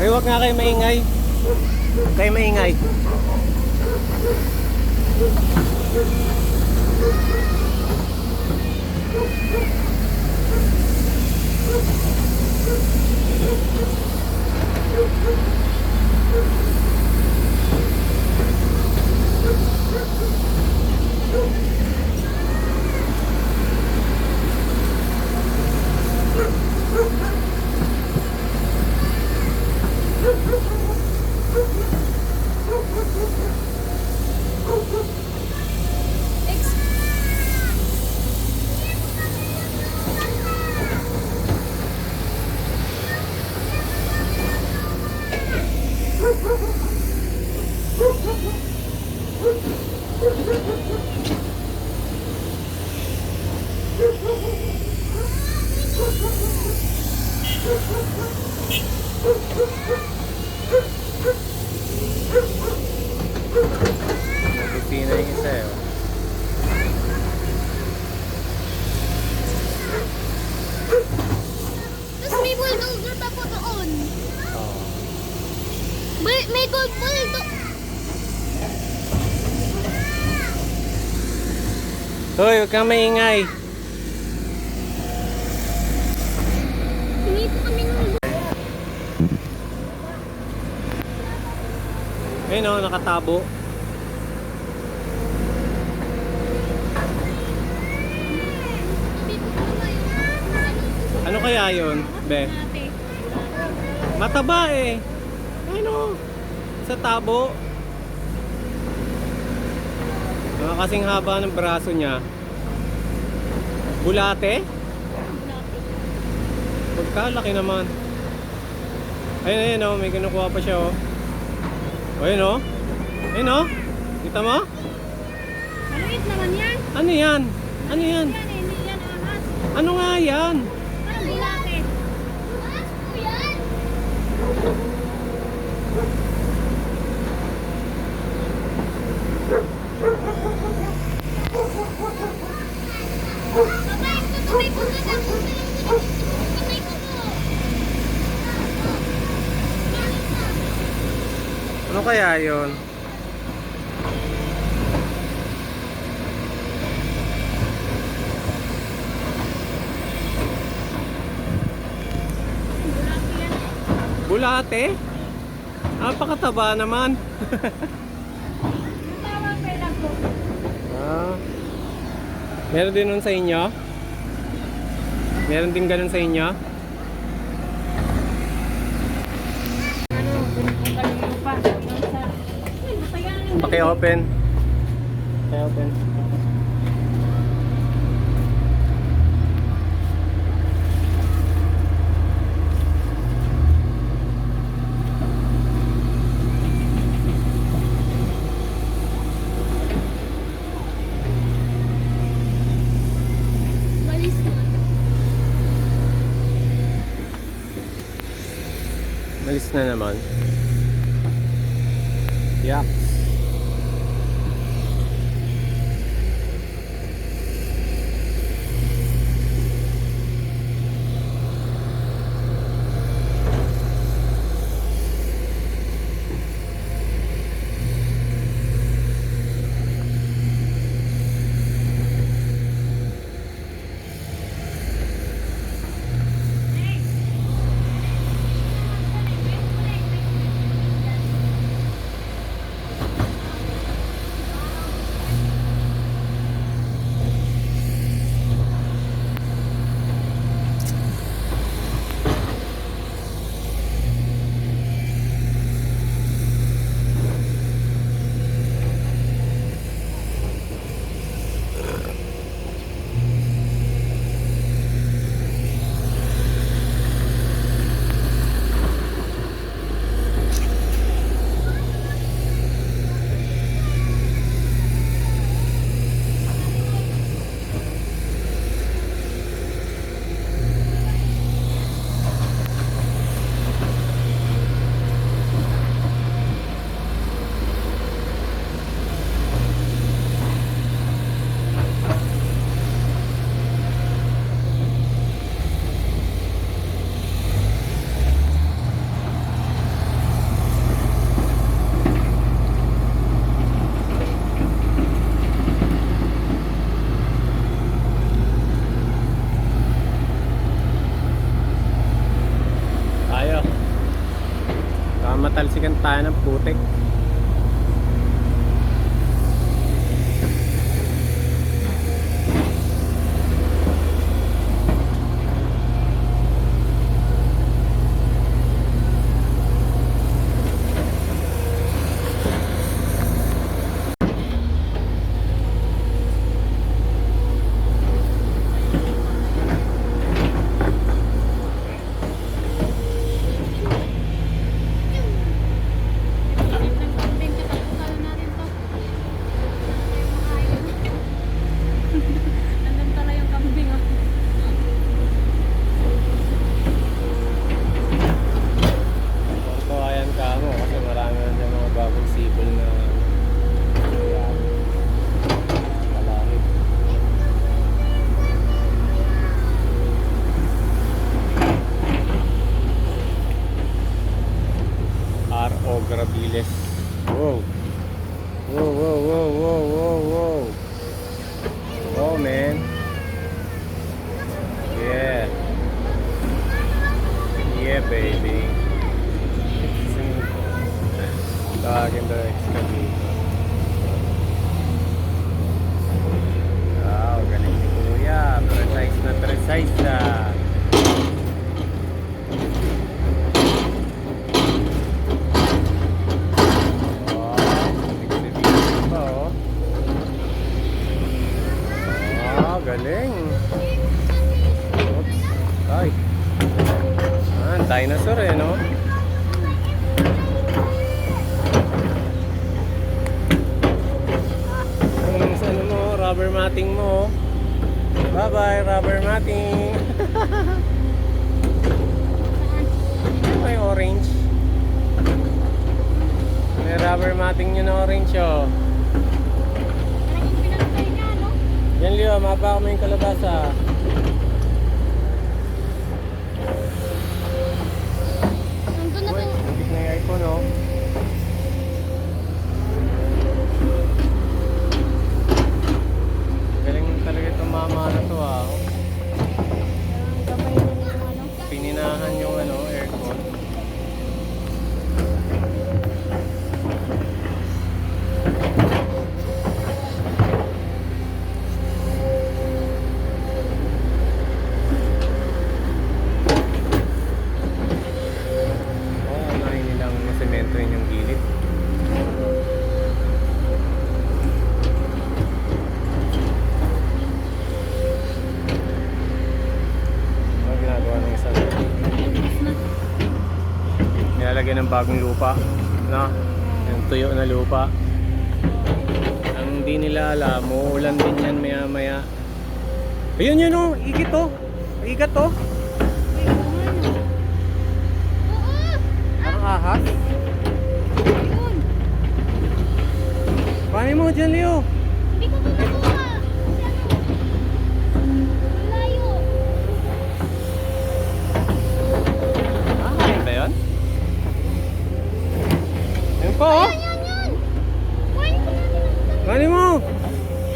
Ay, huwag nga kayo maingay. Huwag kayo maingay. Nagpipina yung isa eh. Tapos may bulldozer pa po doon. Oh. May gold bulldozer. Hoy, huwag kang maingay. Hindi po kami nung... Ayun o, nakatabo. Ano kaya yun, Be? Mataba eh. Ayun o, sa tabo. Kasing haba ng braso niya. Bulate? Pagkalaki naman. Ayun, ayun o, may kinukuha pa siya o. Ayun o. Ayun o. Kita mo? Maliit naman yan. Ano yan? Ano yan? Yan eh, hindi yan ahas. Ano nga yan? Parang bulate. Ahas po yan. Babay, tutuloy po na lang. Tutuloy ko po. Ano kaya yun? Bulate? Napakataba naman. Tawag pa lang po. Ah. Meron din nun sa inyo? Meron din ganun sa inyo? Ano, pinagkakalim pa. Paki-open. Paki-open. Balis na. Malis na naman. Yak. tayo ng putik. Kambing, katapusan natin to. Nandun pala yung kambing, oh. Kawayan ka mo kasi marami na dyan mga bagong sipol na ayan, kalahit. R.O. Graviles. Wow. Wow, wow, wow, wow, wow, wow. Oh, man. Yeah. Yeah, baby. Gaganda excavator. Wow, galing ni Kuya. Precise na precise na. Galing. Oops. Ay. Dinosaur eh, no? Yung sa ano mo, rubber matting mo. Bye-bye, rubber matting. May orange. May rubber matting yun na orange, oh. Talagang pinagpay niya, no? Yan, Leo, mapa mo yung kalabasa. Nandun na Uy, to. hindi na yung iPhone, oh. Galing talaga itong mama na to, ah. Ang gabay na yung ano. Pininahan yung ano, aircon. Oo, unahin nilang masementohin yung gilid. Ano ginagawa ng isa? Labas na. Nilalagyan ng bagong lupa, no? Yung tuyo na lupa. Ang hindi nila alam, uulan din yan maya maya. Ayun yun, oh, ikit, oh. Ikat, oh. Ay, oo nga, no? Oo! Parang ahas. Ayun! Paano mo dyan, Leo? Hindi ko ito nakuha! Kasi ano? Malayo! Ah, ayun ba yun? Ayun po, oh. Yan! Kuhain ko natin ang isa. Paano mo?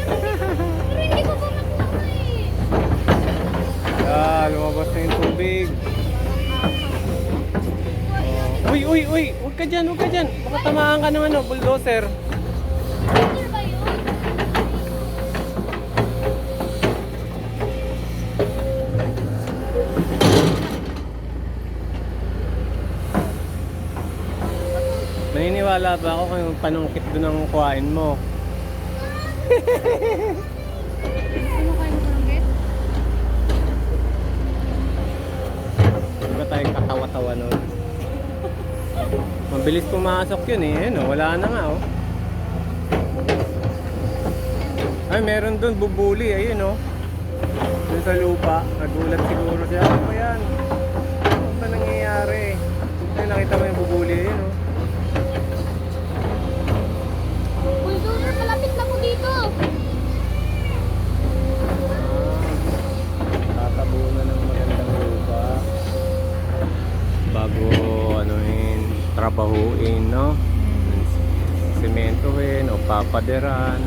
Pero hindi ko po nakuha eh. Ah, lumabas na yung tubig. Uy, uy, uy! Huwag ka dyan, huwag ka dyan. Baka tamaan ka ng ano, bulldozer. Bulldozer ba yun? Naniniwala ba ako kung yung panungkit doon ang kuhain mo? Ano kayo ng barangay? Di ba tayong katawa-tawa nun? Mabilis pumasok yun eh. Ayun, oh, wala na nga, oh. Ay, meron doon bubuli. Ayun, oh. Doon sa lupa. Nagulat siguro siya. Ano ba yan? Ano ba nangyayari? Ay, nakita mo yung bubuli. Ayun, oh. Bulldozer, malapit na po dito! Tatabunan ng magandang lupa bago anuhin, trabahuin, no? Sementohin o papaderan.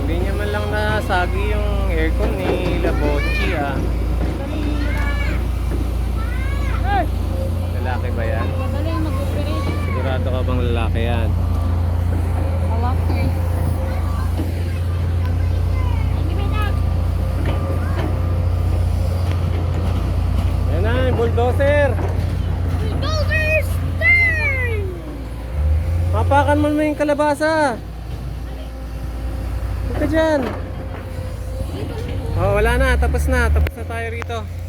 Hindi niya man lang nasagi yung aircon ni Labochi, ah. malaki yan. Malaki. Ayan na, yung bulldozer. Bulldozer turn! Mapakan mo yung kalabasa. Huwag ka dyan. Oh, wala na. Tapos na. Tapos na tayo rito.